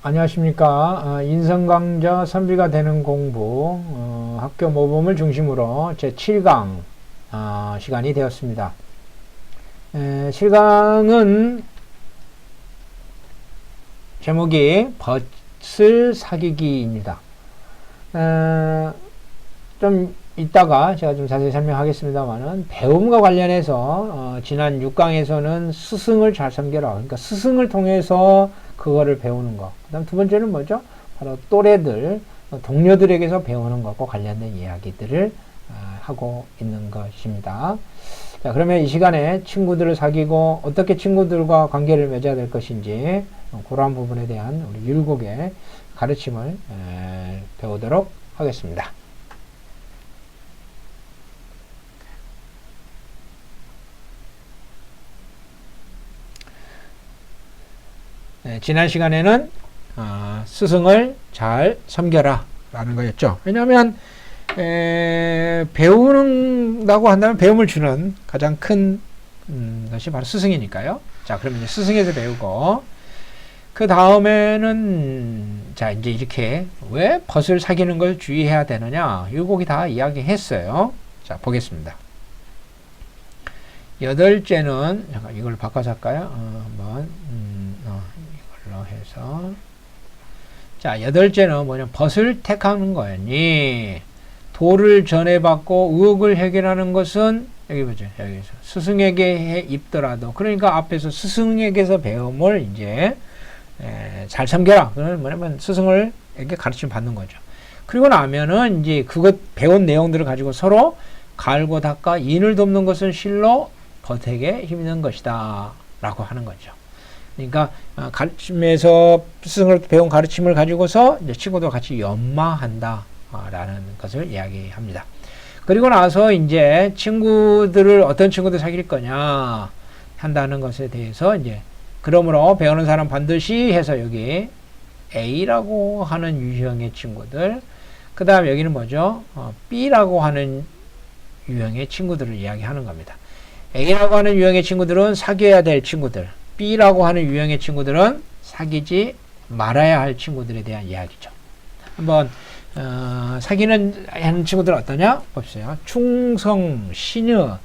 안녕하십니까. 인성강좌 선비가 되는 공부 학교 모범을 중심으로 제7강 시간이 되었습니다. 7강은 제목이 벗을 사귀기입니다. 좀 이따가 제가 좀 자세히 설명하겠습니다만은 배움과 관련해서 지난 6강에서는 스승을 잘 섬겨라. 그러니까 스승을 통해서 그거를 배우는 거. 그 다음 두 번째는 뭐죠? 바로 또래들, 동료들에게서 배우는 것과 관련된 이야기들을 하고 있는 것입니다. 자, 그러면 이 시간에 친구들을 사귀고 어떻게 친구들과 관계를 맺어야 될 것인지 그러한 부분에 대한 우리 율곡의 가르침을 배우도록 하겠습니다. 지난 시간에는 스승을 잘 섬겨라 라는 거였죠. 왜냐하면 배운다고 한다면 배움을 주는 가장 큰 것이 바로 스승이니까요. 자, 그러면 이제 스승에서 배우고 그 다음에는 자 이제 이렇게 왜 벗을 사귀는 걸 주의해야 되느냐 율곡이 다 이야기했어요. 자, 보겠습니다. 여덟째는 잠깐 이걸 바꿔서 할까요? 한번 이걸로 해서 자, 여덟째는 뭐냐 벗을 택하는 거니 도를 전해받고 의혹을 해결하는 것은 여기 보죠. 여기서 스승에게 입더라도 그러니까 앞에서 스승에게서 배움을 이제 잘 섬겨라. 그건 뭐냐면 스승을에게 가르침 받는 거죠. 그리고 나면은 이제 그것 배운 내용들을 가지고 서로 갈고 닦아 인을 돕는 것은 실로 버택에 힘있는 것이다 라고 하는 거죠. 그러니까 가르침에서 스승을 배운 가르침을 가지고서 이제 친구도 같이 연마한다 라는 것을 이야기합니다. 그리고 나서 이제 친구들을 어떤 친구들 사귈 거냐 한다는 것에 대해서 이제 그러므로 배우는 사람 반드시 해서 여기 A라고 하는 유형의 친구들, 그 다음 여기는 뭐죠? B라고 하는 유형의 친구들을 이야기하는 겁니다. A라고 하는 유형의 친구들은 사귀어야 될 친구들, B라고 하는 유형의 친구들은 사귀지 말아야 할 친구들에 대한 이야기죠. 한번 사귀는 하는 친구들은 어떠냐? 봅시다. 충성, 신여,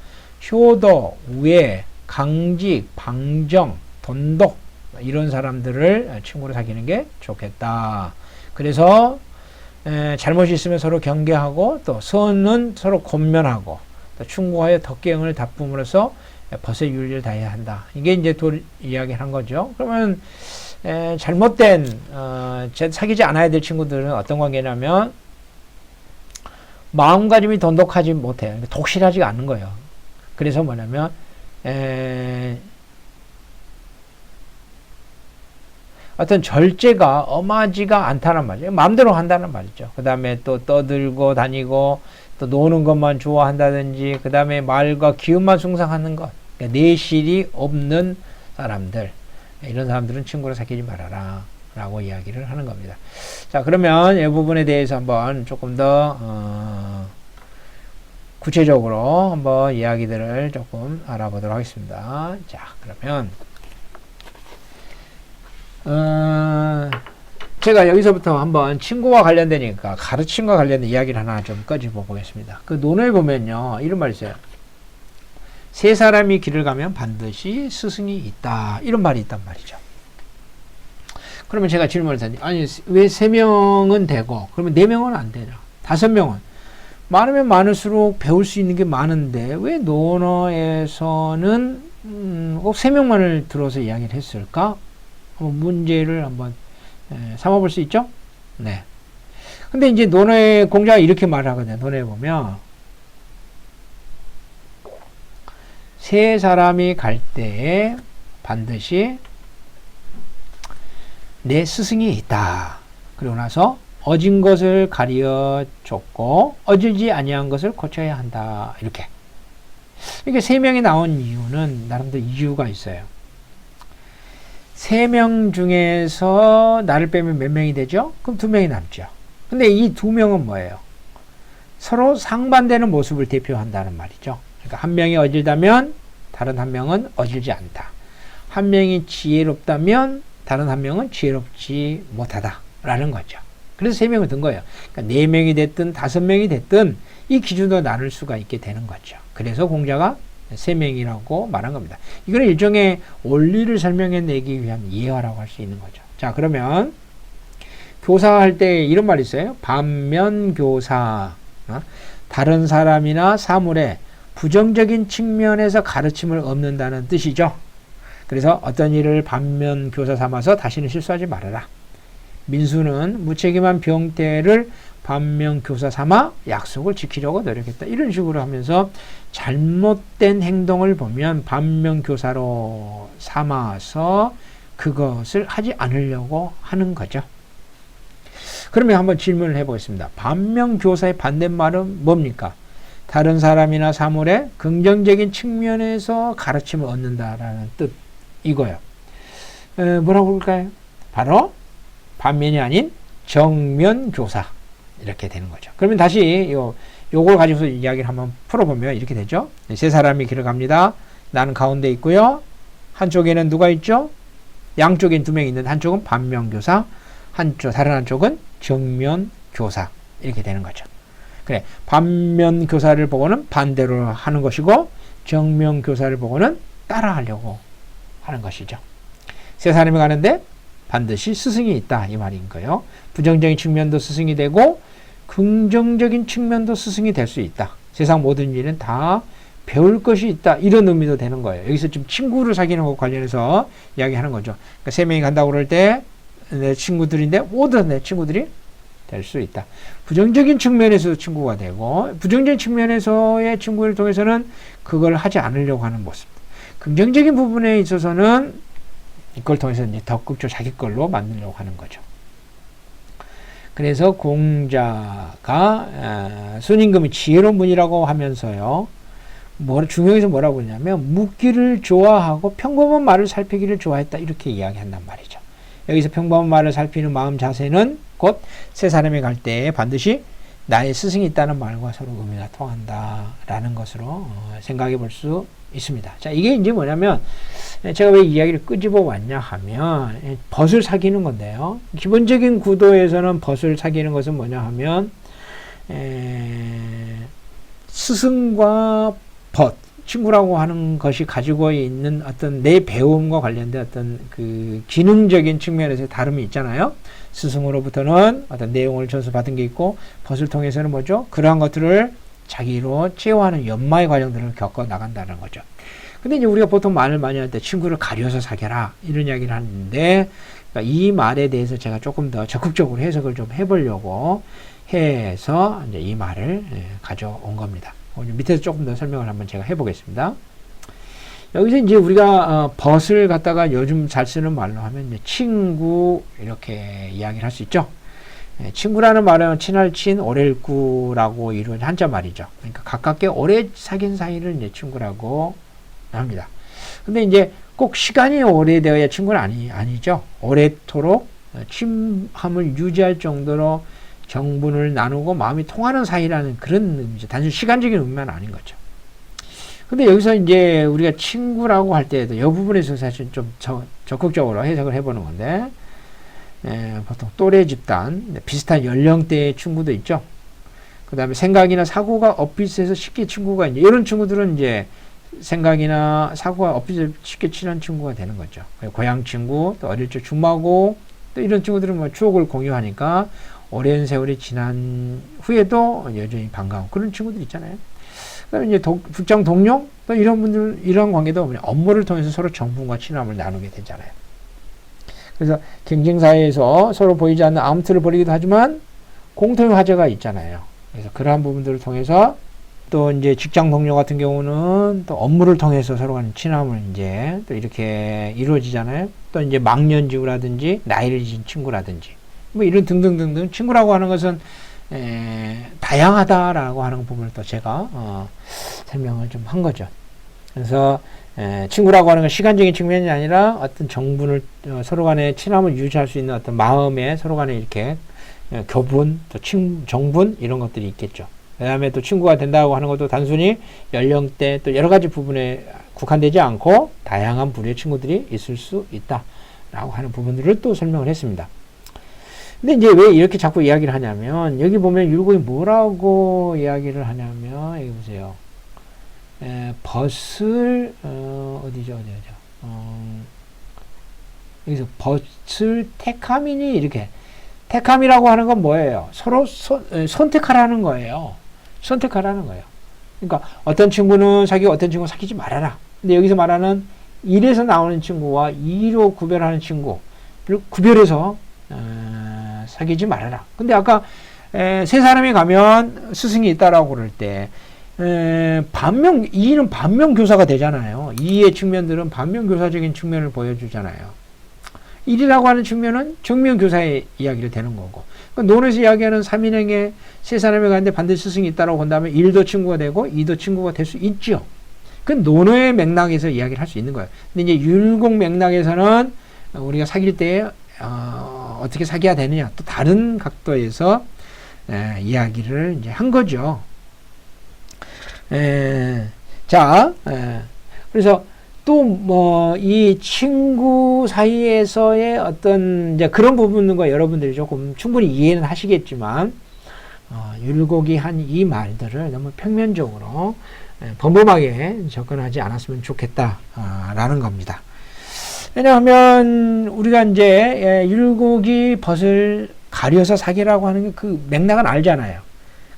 효도, 우애, 강직, 방정, 돈독 이런 사람들을 친구로 사귀는 게 좋겠다. 그래서 잘못이 있으면 서로 경계하고 또 선은 서로 권면하고 또 충고하여 덕경을 다쁨으로써 벗의 윤리를 다해야 한다. 이게 이제 이야기를 한 거죠. 그러면 잘못된 사귀지 않아야 될 친구들은 어떤 관계냐면 마음가짐이 돈독하지 못해요. 독실하지가 않는 거예요. 그래서 뭐냐면 어떤 절제가 엄하지가 않다는 말이에요. 마음대로 한다는 말이죠. 그 다음에 또 떠들고 다니고 또 노는 것만 좋아한다든지 그 다음에 말과 기운만 숭상하는 것, 그러니까 내실이 없는 사람들, 이런 사람들은 친구를 사귀지 말아라 라고 이야기를 하는 겁니다. 자, 그러면 이 부분에 대해서 한번 조금 더 구체적으로 한번 이야기들을 조금 알아보도록 하겠습니다. 자, 그러면 제가 여기서부터 한번 친구와 관련되니까 가르침과 관련된 이야기를 하나 좀 꺼집어 보겠습니다. 그 논어에 보면요 이런 말이 있어요. 세 사람이 길을 가면 반드시 스승이 있다, 이런 말이 있단 말이죠. 그러면 제가 질문을 드렸더니 아니 왜 3명은 되고 그러면 4명은 안 되냐, 5명은 많으면 많을수록 배울 수 있는 게 많은데 왜 논어에서는 꼭 3명만을 들어서 이야기를 했을까? 한번 문제를 한번 삼아볼 수 있죠? 네. 근데 이제 논어의 공자가 이렇게 말하거든요. 논어에 보면 세 사람이 갈 때에 반드시 내 스승이 있다. 그리고 나서 어진 것을 가리어 줬고 어질지 아니한 것을 고쳐야 한다. 이렇게. 이게 3명이 나온 이유는 나름대로 이유가 있어요. 3명 중에서 나를 빼면 몇 명이 되죠? 그럼 2명이 남죠. 근데 이 2명은 뭐예요? 서로 상반되는 모습을 대표한다는 말이죠. 그러니까 한 명이 어질다면 다른 한 명은 어질지 않다. 한 명이 지혜롭다면 다른 한 명은 지혜롭지 못하다라는 거죠. 그래서 3명을 든 거예요. 그러니까 4명이 됐든 5명이 됐든 이 기준으로 나눌 수가 있게 되는 거죠. 그래서 공자가 3명이라고 말한 겁니다. 이거는 일종의 원리를 설명해내기 위한 예화라고 할 수 있는 거죠. 자, 그러면 교사할 때 이런 말이 있어요. 반면교사. 다른 사람이나 사물에 부정적인 측면에서 가르침을 얻는다는 뜻이죠. 그래서 어떤 일을 반면교사 삼아서 다시는 실수하지 말아라. 민수는 무책임한 병태를 반면교사 삼아 약속을 지키려고 노력했다. 이런 식으로 하면서 잘못된 행동을 보면 반면교사로 삼아서 그것을 하지 않으려고 하는 거죠. 그러면 한번 질문을 해보겠습니다. 반면교사의 반대말은 뭡니까? 다른 사람이나 사물의 긍정적인 측면에서 가르침을 얻는다라는 뜻 이거요. 뭐라고 볼까요? 바로 반면이 아닌 정면교사 이렇게 되는 거죠. 그러면 다시 요걸 가지고서 이야기를 한번 풀어보면 이렇게 되죠. 3사람이 길을 갑니다. 나는 가운데 있고요. 한쪽에는 누가 있죠? 양쪽엔 2명이 있는데 한쪽은 반면교사, 다른 한쪽은 정면교사 이렇게 되는 거죠. 그래, 반면교사를 보고는 반대로 하는 것이고 정면교사를 보고는 따라하려고 하는 것이죠. 3사람이 가는데 반드시 스승이 있다 이 말인 거예요. 부정적인 측면도 스승이 되고 긍정적인 측면도 스승이 될 수 있다. 세상 모든 일은 다 배울 것이 있다. 이런 의미도 되는 거예요. 여기서 지금 친구를 사귀는 것과 관련해서 이야기하는 거죠. 그러니까 3명이 간다고 그럴 때 내 친구들인데 모두 내 친구들이 될 수 있다. 부정적인 측면에서도 친구가 되고 부정적인 측면에서의 친구를 통해서는 그걸 하지 않으려고 하는 모습. 긍정적인 부분에 있어서는 이걸 통해서 이제 적극적으로 자기 걸로 만들려고 하는 거죠. 그래서 공자가 순임금이 지혜로운 분이라고 하면서요. 중용에서 뭐라고 그러냐면 묻기를 좋아하고 평범한 말을 살피기를 좋아했다. 이렇게 이야기한단 말이죠. 여기서 평범한 말을 살피는 마음 자세는 곧 3사람이 갈 때 반드시 나의 스승이 있다는 말과 서로 의미가 통한다라는 것으로 생각해 볼 수 있습니다. 자, 이게 이제 뭐냐면 제가 왜 이 이야기를 끄집어 왔냐 하면 벗을 사귀는 건데요. 기본적인 구도에서는 벗을 사귀는 것은 뭐냐 하면 스승과 벗, 친구라고 하는 것이 가지고 있는 어떤 내 배움과 관련된 어떤 그 기능적인 측면에서의 다름이 있잖아요. 스승으로부터는 어떤 내용을 전수받은 게 있고 벗을 통해서는 뭐죠? 그러한 것들을 자기로 체화하는 연마의 과정들을 겪어 나간다는 거죠. 근데 이제 우리가 보통 말을 많이 할 때 친구를 가려서 사귀라 이런 이야기를 하는데 그러니까 이 말에 대해서 제가 조금 더 적극적으로 해석을 좀 해보려고 해서 이제 이 말을 가져온 겁니다. 밑에서 조금 더 설명을 한번 제가 해보겠습니다. 여기서 이제 우리가 벗을 갖다가 요즘 잘 쓰는 말로 하면 이제 친구 이렇게 이야기를 할 수 있죠. 친구라는 말은 친할 친, 오래일 구라고 이루어진 한자 말이죠. 그러니까 가깝게 오래 사귄 사이를 이제 친구라고 합니다. 근데 이제 꼭 시간이 오래되어야 친구는 아니죠. 오래도록 친함을 유지할 정도로 정분을 나누고 마음이 통하는 사이라는 그런 의미죠. 단순히 시간적인 의미만 아닌 거죠. 근데 여기서 이제 우리가 친구라고 할 때에도 이 부분에서 사실 좀 적극적으로 해석을 해보는 건데, 보통 또래 집단, 비슷한 연령대의 친구도 있죠. 그 다음에 생각이나 사고가 엇비슷해서 쉽게 친구가 이제 이런 친구들은 이제 생각이나 사고가 엇비슷해서 쉽게 친한 친구가 되는 거죠. 고향 친구, 또 어릴 적 중마고, 또 이런 친구들은 뭐 추억을 공유하니까 오랜 세월이 지난 후에도 여전히 반가운 그런 친구들 있잖아요. 그다음에 이제 직장 동료 또 이런 분들 이런 관계도 업무를 통해서 서로 정분과 친함을 나누게 되잖아요. 그래서 경쟁 사회에서 서로 보이지 않는 암투를 벌이기도 하지만 공통의 화제가 있잖아요. 그래서 그러한 부분들을 통해서 또 이제 직장 동료 같은 경우는 또 업무를 통해서 서로 간의 친함을 이제 또 이렇게 이루어지잖아요. 또 이제 망년지우라든지 나이를 지은 친구라든지 뭐 이런 등등등등 친구라고 하는 것은 다양하다라고 하는 부분을 또 제가 설명을 좀 한 거죠. 그래서 친구라고 하는 건 시간적인 측면이 아니라 어떤 정분을 서로 간의 친함을 유지할 수 있는 어떤 마음에 서로 간에 이렇게 교분, 또 정분 이런 것들이 있겠죠. 그 다음에 또 친구가 된다고 하는 것도 단순히 연령대 또 여러 가지 부분에 국한되지 않고 다양한 부류의 친구들이 있을 수 있다 라고 하는 부분들을 또 설명을 했습니다. 근데 이제 왜 이렇게 자꾸 이야기를 하냐면, 여기 보면 율곡이 뭐라고 이야기를 하냐면, 여기 보세요. 어디죠? 여기서 벗을 택함이니, 이렇게. 택함이라고 하는 건 뭐예요? 서로 선택하라는 거예요. 선택하라는 거예요. 그러니까 어떤 친구는 사귀고 어떤 친구는 사귀지 말아라. 근데 여기서 말하는 1에서 나오는 친구와 2로 구별하는 친구를 구별해서 사귀지 말아라. 근데 아까 세 사람이 가면 스승이 있다라고 그럴 때 반면 2는 반면교사가 되잖아요. 2의 측면들은 반면교사적인 측면을 보여주잖아요. 1이라고 하는 측면은 정면교사의 이야기를 되는 거고, 그러니까 논에서 이야기하는 3인행에 세 사람이 가는데 반드시 스승이 있다라고 본다면 1도 친구가 되고 2도 친구가 될 수 있죠. 그 논어의 맥락에서 이야기를 할 수 있는 거예요. 근데 이제 율곡 맥락에서는 우리가 사귈 때 어떻게 사귀어야 되느냐, 또 다른 각도에서 이야기를 이제 한 거죠. 그래서 또 뭐 이 친구 사이에서의 어떤 이제 그런 부분과 여러분들이 조금 충분히 이해는 하시겠지만, 율곡이 한 이 말들을 너무 평면적으로 범범하게 접근하지 않았으면 좋겠다라는 겁니다. 왜냐하면 우리가 이제 율곡이 벗을 가려서 사귀라고 하는 그 맥락은 알잖아요.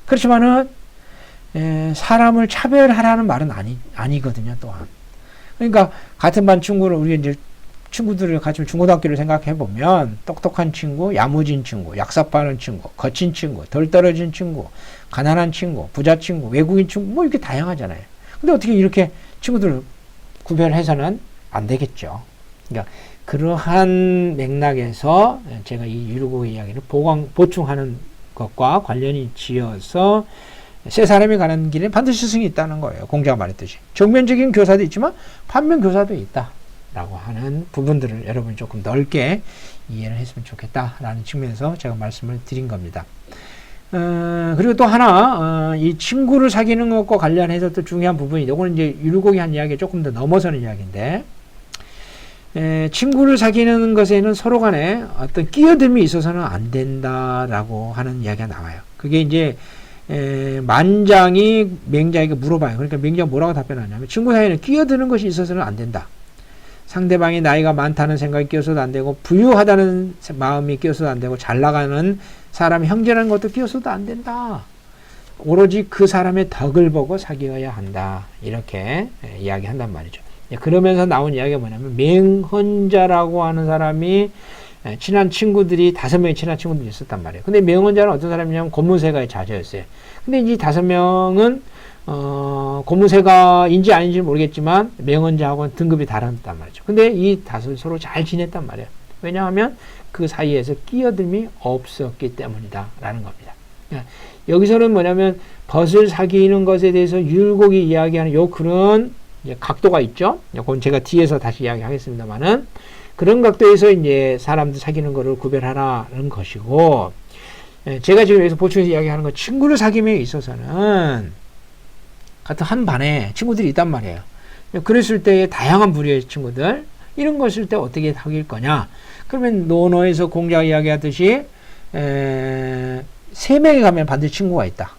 그렇지만은 사람을 차별하라는 말은 아니거든요, 또한. 그러니까 같은 반 친구를, 우리 이제 친구들을 같이 중고등학교를 생각해 보면 똑똑한 친구, 야무진 친구, 약삭빠른 친구, 거친 친구, 덜 떨어진 친구, 가난한 친구, 부자 친구, 외국인 친구, 뭐 이렇게 다양하잖아요. 근데 어떻게 이렇게 친구들을 구별해서는 안 되겠죠. 그러니까 그러한 맥락에서 제가 이 율곡의 이야기를 보충하는 것과 관련이 지어서 세 사람이 가는 길에 반드시 스승이 있다는 거예요. 공자가 말했듯이. 정면적인 교사도 있지만 반면 교사도 있다라고 하는 부분들을 여러분이 조금 넓게 이해를 했으면 좋겠다라는 측면에서 제가 말씀을 드린 겁니다. 그리고 또 하나, 이 친구를 사귀는 것과 관련해서 또 중요한 부분이, 이거는 이제 율곡이 한 이야기에 조금 더 넘어서는 이야기인데, 친구를 사귀는 것에는 서로 간에 어떤 끼어듦이 있어서는 안 된다라고 하는 이야기가 나와요. 그게 이제 만장이 맹자에게 물어봐요. 그러니까 맹자가 뭐라고 답변하냐면, 친구 사이에는 끼어드는 것이 있어서는 안 된다. 상대방이 나이가 많다는 생각이 끼어서도 안 되고, 부유하다는 마음이 끼어서도 안 되고, 잘 나가는 사람이 형제라는 것도 끼어서도 안 된다. 오로지 그 사람의 덕을 보고 사귀어야 한다. 이렇게 이야기한단 말이죠. 그러면서 나온 이야기가 뭐냐면, 맹헌자라고 하는 사람이 친한 친구들이 5명의 친한 친구들이 있었단 말이에요. 근데 명언자는 어떤 사람이냐면 고문세가의 자제였어요. 근데 이 5명은 고문세가인지 아닌지 모르겠지만 명언자하고는 등급이 다르단 말이죠. 근데 이 5이 서로 잘 지냈단 말이에요. 왜냐하면 그 사이에서 끼어듦이 없었기 때문이다 라는 겁니다. 여기서는 뭐냐면 벗을 사귀는 것에 대해서 율곡이 이야기하는 요 그런 각도가 있죠. 그건 제가 뒤에서 다시 이야기하겠습니다만은, 그런 각도에서 이제 사람들 사귀는 거를 구별하라는 것이고, 제가 지금 여기서 보충해서 이야기하는 건 친구를 사귀는 데 있어서는 같은 한 반에 친구들이 있단 말이에요. 그랬을 때 다양한 부류의 친구들, 이런 것일 때 어떻게 사귈 거냐? 그러면 논어에서 공자가 이야기하듯이 3명이 가면 반드시 친구가 있다.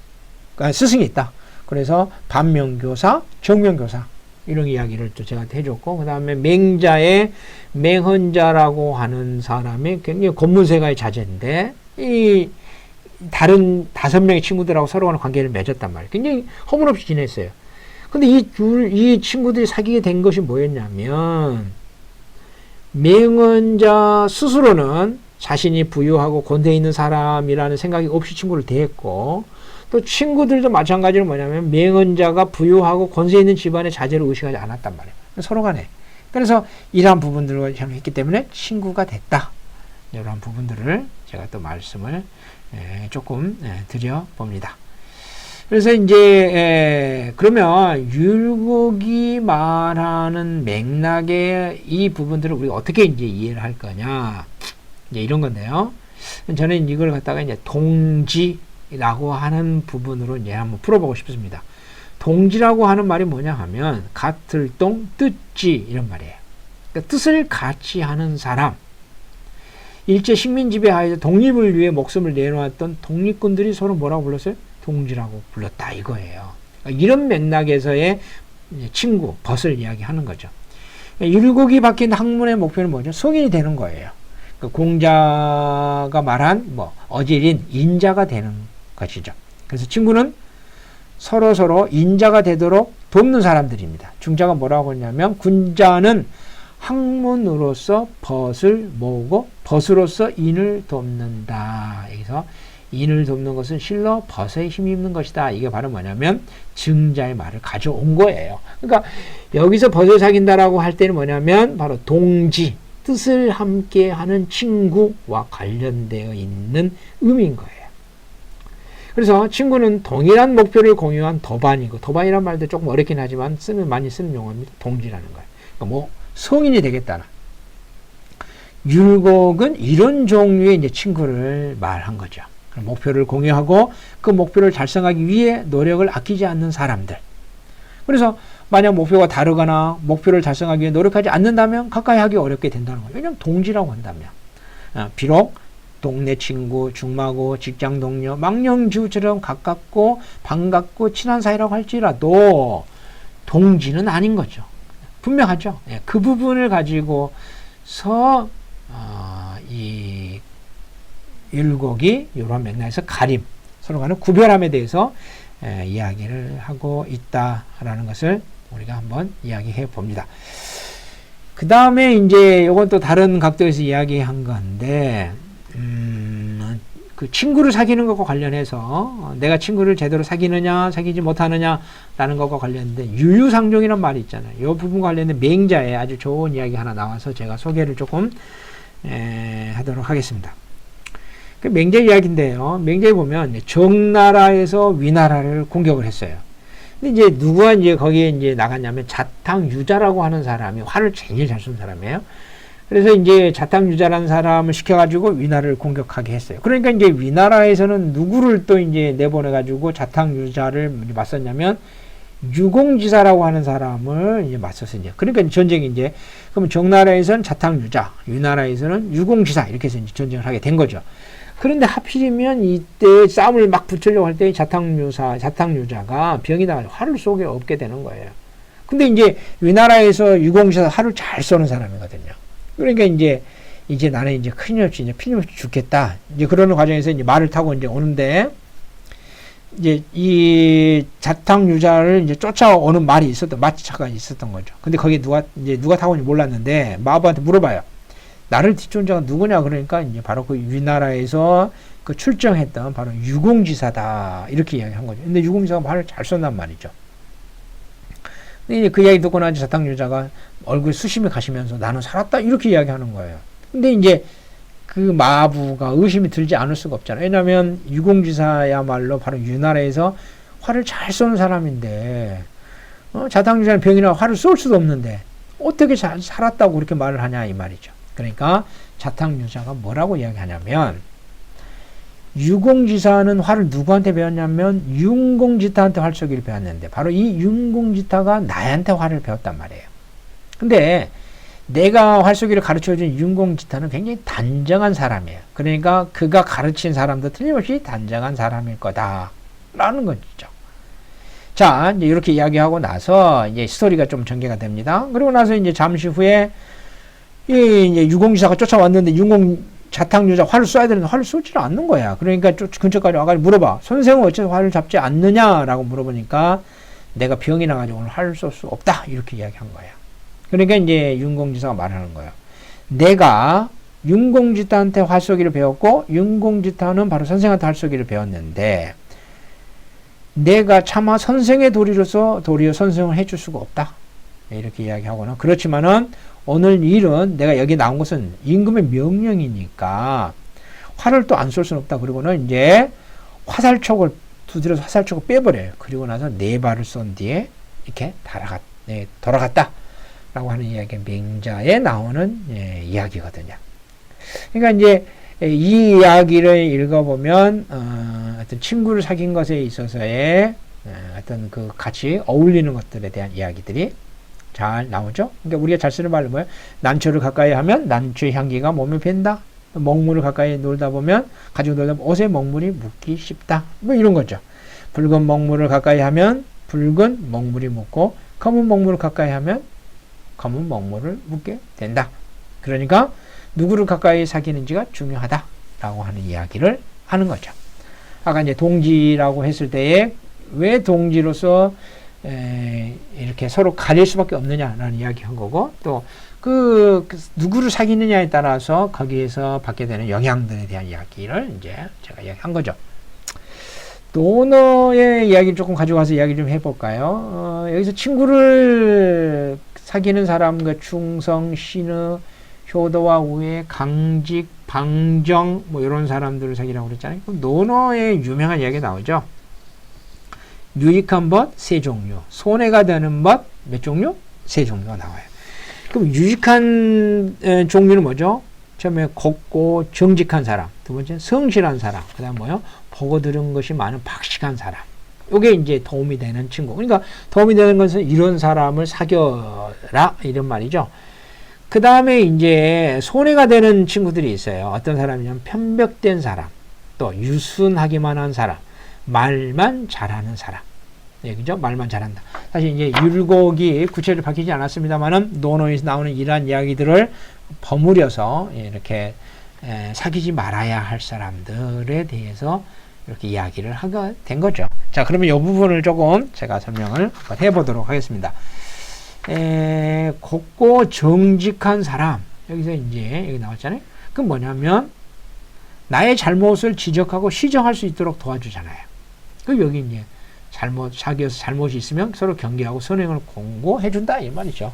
그러니까 스승이 있다. 그래서 반면교사, 정면교사, 이런 이야기를 또 제가 해줬고, 그 다음에 맹자의 맹헌자라고 하는 사람이 굉장히 곤문세가의 자제인데, 이 다른 5명의 친구들하고 서로 간의 관계를 맺었단 말이에요. 굉장히 허물없이 지냈어요. 근데 이 친구들이 사귀게 된 것이 뭐였냐면, 맹헌자 스스로는 자신이 부유하고 권세 있는 사람이라는 생각이 없이 친구를 대했고, 또 친구들도 마찬가지로 뭐냐면 맹언자가 부유하고 권세 있는 집안의 자제를 의식하지 않았단 말이에요. 서로 간에. 그래서 이러한 부분들과 했기 때문에 친구가 됐다. 이러한 부분들을 제가 또 말씀을 조금 드려봅니다. 그래서 이제 그러면 율곡이 말하는 맥락의 이 부분들을 우리가 어떻게 이제 이해를 할 거냐, 이제 이런 건데요. 저는 이걸 갖다가 이제 동지라고 하는 부분으로 이제 한번 풀어보고 싶습니다. 동지라고 하는 말이 뭐냐 하면 같을 동 뜻지 이런 말이에요. 그러니까 뜻을 같이 하는 사람, 일제 식민지배 하에서 독립을 위해 목숨을 내놓았던 독립군들이 서로 뭐라고 불렀어요? 동지라고 불렀다 이거예요. 이런 맥락에서의 친구, 벗을 이야기하는 거죠. 율곡이 박힌 학문의 목표는 뭐죠? 성인이 되는 거예요. 그 공자가 말한 어질인 인자가 되는 것이죠. 그래서 친구는 서로 인자가 되도록 돕는 사람들입니다. 중자가 뭐라고 했냐면 군자는 학문으로서 벗을 모으고 벗으로서 인을 돕는다. 여기서 인을 돕는 것은 실로 벗에 힘입는 것이다. 이게 바로 뭐냐면 증자의 말을 가져온 거예요. 그러니까 여기서 벗을 사귄다라고 할 때는 뭐냐면 바로 동지, 뜻을 함께 하는 친구와 관련되어 있는 의미인 거예요. 그래서 친구는 동일한 목표를 공유한 도반이고, 도반이란 말도 조금 어렵긴 하지만 많이 쓰는 용어입니다. 동지라는 거예요. 그러니까 성인이 되겠다는. 율곡은 이런 종류의 이제 친구를 말한 거죠. 목표를 공유하고 그 목표를 달성하기 위해 노력을 아끼지 않는 사람들. 그래서 만약 목표가 다르거나 목표를 달성하기 위해 노력하지 않는다면 가까이 하기 어렵게 된다는 거예요. 왜냐하면 동지라고 한다면. 비록 동네 친구, 중마고, 직장 동료, 망령지우처럼 가깝고 반갑고 친한 사이라고 할지라도 동지는 아닌 거죠. 분명하죠. 그 부분을 가지고서 이 율곡이 이런 맥락에서 가림, 서로 간의 구별함에 대해서 이야기를 하고 있다라는 것을 우리가 한번 이야기해 봅니다. 그 다음에 이제 이건 또 다른 각도에서 이야기한 건데, 그 친구를 사귀는 것과 관련해서 내가 친구를 제대로 사귀느냐 사귀지 못하느냐라는 것과 관련된 유유상종이라는 말이 있잖아요. 이 부분과 관련된 맹자에 아주 좋은 이야기 하나 나와서 제가 소개를 조금 하도록 하겠습니다. 그 맹자 이야기인데요. 맹자에 보면 정나라에서 위나라를 공격을 했어요. 근데 이제 누가 이제 거기에 이제 나갔냐면 자탕유자라고 하는 사람이 활을 제일 잘 쏜 사람이에요. 그래서 이제 자탕유자라는 사람을 시켜가지고 위나라를 공격하게 했어요. 그러니까 이제 위나라에서는 누구를 또 이제 내보내가지고 자탕유자를 맞섰냐면 유공지사라고 하는 사람을 이제 맞섰어요. 그러니까 전쟁이 이제, 그러면 정나라에서는 자탕유자, 위나라에서는 유공지사 이렇게 해서 이제 전쟁을 하게 된 거죠. 그런데 하필이면 이때 싸움을 막 붙이려고 할 때 자탕유자가 병이 나가지고 활을 쏘게 없게 되는 거예요. 근데 이제 위나라에서 유공지사 활을 잘 쏘는 사람이거든요. 그러니까 이제 나는 이제 끊임없이 죽겠다. 이제 그러는 과정에서 이제 말을 타고 이제 오는데, 이제 이 자탕유자를 이제 쫓아오는 말이 마차가 있었던 거죠. 근데 거기 누가 타고 오는지 몰랐는데, 마부한테 물어봐요. 나를 뒤쫓은 자가 누구냐? 그러니까 이제 바로 그 위나라에서 그 출정했던 바로 유공지사다. 이렇게 이야기한 거죠. 근데 유공지사가 말을 잘 쏜단 말이죠. 근데 이제 그 이야기 듣고 나서 자탕유자가 얼굴 수심이 가시면서 나는 살았다 이렇게 이야기하는 거예요. 근데 이제 그 마부가 의심이 들지 않을 수가 없잖아요. 왜냐하면 유공지사야말로 바로 위나라에서 활을 잘 쏘는 사람인데, 자탕유자는 병이나 활을 쏠 수도 없는데 어떻게 살았다고 그렇게 말을 하냐 이 말이죠. 그러니까 자탕유자가 뭐라고 이야기하냐면, 유공지사는 활을 누구한테 배웠냐면 윤공지타한테 활 쏘기를 배웠는데 바로 이 윤공지타가 나한테 활을 배웠단 말이에요. 근데 내가 활 쏘기를 가르쳐준 윤공지타는 굉장히 단정한 사람이에요. 그러니까 그가 가르친 사람도 틀림없이 단정한 사람일 거다라는 거죠. 자, 이제 이렇게 이야기하고 나서 이제 스토리가 좀 전개가 됩니다. 그리고 나서 이제 잠시 후에 이제 유공지사가 쫓아왔는데 자탕유자 활을 쏴야 되는데 활을 쏘지를 않는 거야. 그러니까 근처까지 와가지고 물어봐. 선생은 어째서 활을 잡지 않느냐라고 물어보니까 내가 병이 나가지고 오늘 활을 쏠 수 없다. 이렇게 이야기한 거야. 그러니까 이제 윤공지사가 말하는 거예요. 내가 윤공지타한테 활 쏘기를 배웠고 윤공지타는 바로 선생한테 활 쏘기를 배웠는데 내가 차마 선생의 도리로서 도리어 선생을 해줄 수가 없다. 이렇게 이야기하고는, 그렇지만은 오늘 일은 내가 여기 나온 것은 임금의 명령이니까 활을 또 안 쏠 수는 없다. 그리고는 이제 화살촉을 두드려서 화살촉을 빼버려요. 그리고 나서 네 발을 쏜 뒤에 이렇게 돌아갔다. 라고 하는 이야기가 맹자에 나오는 이야기거든요. 그러니까 이제 이 이야기를 읽어보면 어떤 친구를 사귄 것에 있어서의 어떤 그 같이 어울리는 것들에 대한 이야기들이 잘 나오죠. 그러니까 우리가 잘 쓰는 말로 뭐예요? 난초를 가까이 하면 난초의 향기가 몸에 밴다. 먹물을 가까이 놀다 보면 가지고 놀다 보면 옷에 먹물이 묻기 쉽다. 뭐 이런 거죠. 붉은 먹물을 가까이 하면 붉은 먹물이 묻고 검은 먹물을 가까이 하면 검은 먹물을 묻게 된다. 그러니까 누구를 가까이 사귀는지가 중요하다라고 하는 이야기를 하는 거죠. 아까 이제 동지라고 했을 때에 왜 동지로서 이렇게 서로 가릴 수밖에 없느냐라는 이야기 한 거고, 또 그 누구를 사귀느냐에 따라서 거기에서 받게 되는 영향들에 대한 이야기를 이제 제가 이야기한 거죠. 노너의 이야기를 조금 가져가서 이야기 좀 해볼까요? 여기서 친구를 사귀는 사람과 충성, 신의, 효도와 우애, 강직, 방정 뭐 이런 사람들을 사귀라고 그랬잖아요. 그럼 노너의 유명한 이야기가 나오죠. 유익한 것 세 종류, 손해가 되는 것 몇 종류? 세 종류가 나와요. 그럼 유익한 종류는 뭐죠? 처음에 곱고 정직한 사람, 두 번째 성실한 사람, 그 다음 뭐요? 보고 들은 것이 많은 박식한 사람. 이게 이제 도움이 되는 친구. 그러니까 도움이 되는 것은 이런 사람을 사귀어라 이런 말이죠. 그 다음에 이제 손해가 되는 친구들이 있어요. 어떤 사람이냐면 편벽된 사람, 또 유순하기만 한 사람, 말만 잘하는 사람. 얘기죠. 말만 잘한다. 사실 이제 율곡이 구체적으로 밝히지 않았습니다만은 노노에서 나오는 이러한 이야기들을 버무려서 이렇게 사귀지 말아야 할 사람들에 대해서 이렇게 이야기를 하게 된 거죠. 자, 그러면 이 부분을 조금 제가 설명을 한번 해보도록 하겠습니다. 곱고 정직한 사람. 여기서 이제 여기 나왔잖아요. 그건 뭐냐면 나의 잘못을 지적하고 시정할 수 있도록 도와주잖아요. 그 여기 이제 사귀어서 잘못이 있으면 서로 경계하고 선행을 공고해준다 이 말이죠.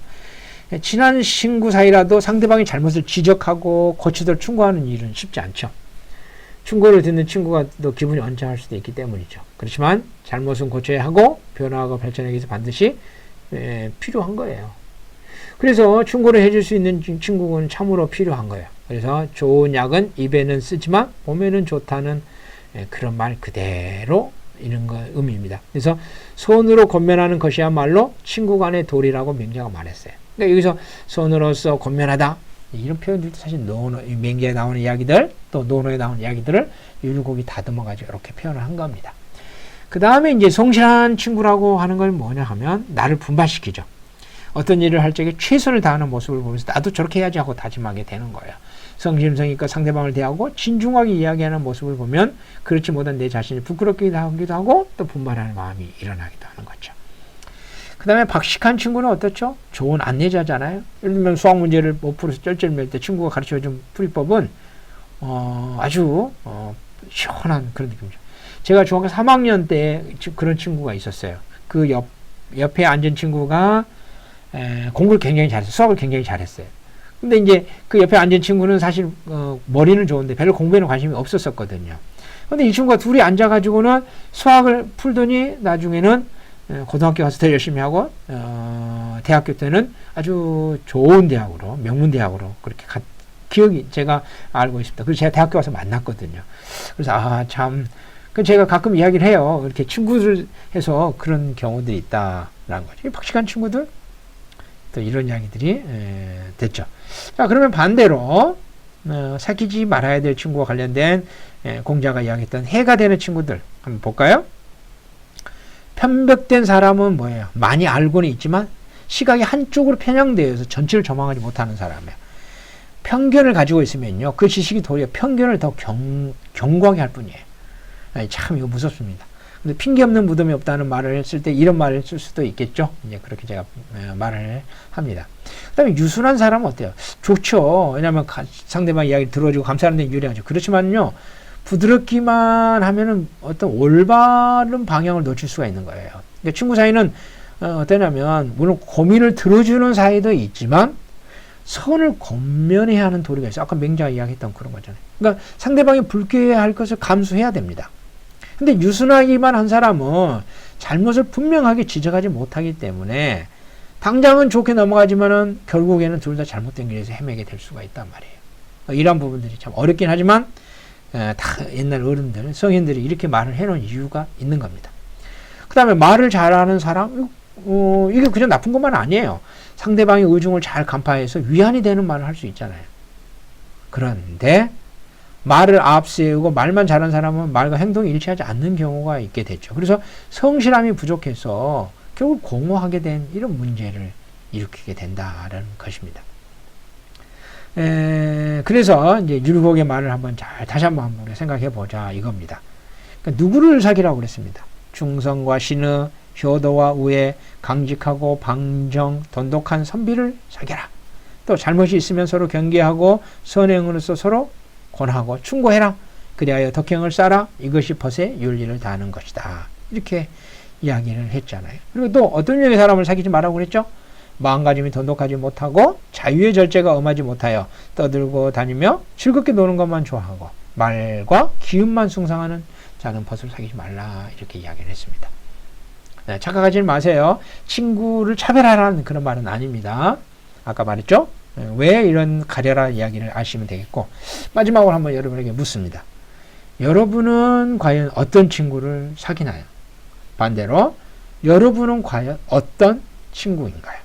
친한 친구 사이라도 상대방의 잘못을 지적하고 고치도록 충고하는 일은 쉽지 않죠. 충고를 듣는 친구가 또 기분이 언짢을 수도 있기 때문이죠. 그렇지만 잘못은 고쳐야 하고 변화하고 발전하기 위해서 반드시 필요한 거예요. 그래서 충고를 해줄 수 있는 친구는 참으로 필요한 거예요. 그래서 좋은 약은 입에는 쓰지만 몸에는 좋다는 그런 말 그대로 이런 거 의미입니다. 그래서 손으로 권면하는 것이야말로 친구 간의 도리라고 명자가 말했어요. 그러니까 여기서 손으로서 권면하다 이런 표현들도 사실 명제에 나오는 이야기들 또 노노에 나오는 이야기들을 율곡이 다듬어가지고 이렇게 표현을 한 겁니다. 그 다음에 이제 성실한 친구라고 하는 건 뭐냐 하면 나를 분발시키죠. 어떤 일을 할 적에 최선을 다하는 모습을 보면서 나도 저렇게 해야지 하고 다짐하게 되는 거예요. 성심성의껏 상대방을 대하고 진중하게 이야기하는 모습을 보면 그렇지 못한 내 자신이 부끄럽기도 하고 또 분발하는 마음이 일어나기도 하는 거죠. 그 다음에 박식한 친구는 어떻죠? 좋은 안내자잖아요. 예를 들면 수학 문제를 못 풀어서 쩔쩔맬 때 친구가 가르쳐준 풀이법은 아주 시원한 그런 느낌이죠. 제가 중학교 3학년 때 그런 친구가 있었어요. 그 옆에 앉은 친구가 공부를 굉장히 잘했어요. 수학을 굉장히 잘했어요. 근데 이제 그 옆에 앉은 친구는 사실 머리는 좋은데 별로 공부에는 관심이 없었거든요. 근데 이 친구가 둘이 앉아가지고는 수학을 풀더니 나중에는 고등학교 가서 더 열심히 하고 대학교 때는 아주 좋은 대학으로 명문대학으로 그렇게 기억이 제가 알고 있습니다. 그래서 제가 대학교 와서 만났거든요. 그래서 참 제가 가끔 이야기를 해요. 이렇게 친구들 해서 그런 경우들이 있다라는 거죠. 박식한 친구들 또 이런 이야기들이 됐죠. 자, 그러면 반대로 사귀지 말아야 될 친구와 관련된 공자가 이야기했던 해가 되는 친구들 한번 볼까요? 편벽된 사람은 뭐예요? 많이 알고는 있지만 시각이 한쪽으로 편향되어서 전체를 조망하지 못하는 사람이에요. 편견을 가지고 있으면요, 그 지식이 도리어 편견을 더 견고하게 할 뿐이에요. 참 이거 무섭습니다. 근데 핑계 없는 무덤이 없다는 말을 했을 때 이런 말을 쓸 수도 있겠죠. 이제 그렇게 제가 말을 합니다. 그 다음에 유순한 사람은 어때요? 좋죠. 왜냐하면 상대방 이야기를 들어주고 감사하는 데 유리하죠. 그렇지만요, 부드럽기만 하면은 어떤 올바른 방향을 놓칠 수가 있는 거예요. 그러니까 친구 사이는 어떠냐면 물론 고민을 들어주는 사이도 있지만 선을 권면해야 하는 도리가 있어요. 아까 맹자가 이야기했던 그런 거잖아요. 그러니까 상대방이 불쾌할 것을 감수해야 됩니다. 근데 유순하기만 한 사람은 잘못을 분명하게 지적하지 못하기 때문에 당장은 좋게 넘어가지만은 결국에는 둘 다 잘못된 길에서 헤매게 될 수가 있단 말이에요. 이런 부분들이 참 어렵긴 하지만 다 옛날 어른들, 성인들이 이렇게 말을 해놓은 이유가 있는 겁니다. 그 다음에 말을 잘하는 사람, 이게 그냥 나쁜 것만 아니에요. 상대방의 의중을 잘 간파해서 위안이 되는 말을 할 수 있잖아요. 그런데 말을 앞세우고 말만 잘하는 사람은 말과 행동이 일치하지 않는 경우가 있게 됐죠. 그래서 성실함이 부족해서 결국 공허하게 된 이런 문제를 일으키게 된다라는 것입니다. 그래서 이제 율곡의 말을 한번 다시 한번 우리 생각해 보자 이겁니다. 그러니까 누구를 사귀라고 그랬습니다. 충성과 신의, 효도와 우애, 강직하고 방정, 돈독한 선비를 사귀라. 또 잘못이 있으면 서로 경계하고 선행으로서 서로 권하고 충고해라. 그리하여 덕행을 쌓아. 이것이 벗의 윤리를 다하는 것이다. 이렇게 이야기를 했잖아요. 그리고 또 어떤 유형의 사람을 사귀지 말라고 그랬죠? 마음가짐이 돈독하지 못하고 자유의 절제가 엄하지 못하여 떠들고 다니며 즐겁게 노는 것만 좋아하고 말과 기운만 숭상하는 자는 벗을 사귀지 말라. 이렇게 이야기를 했습니다. 네, 착각하지 마세요. 친구를 차별하라는 그런 말은 아닙니다. 아까 말했죠? 왜 이런 가려라 이야기를 아시면 되겠고, 마지막으로 한번 여러분에게 묻습니다. 여러분은 과연 어떤 친구를 사귀나요? 반대로 여러분은 과연 어떤 친구인가요?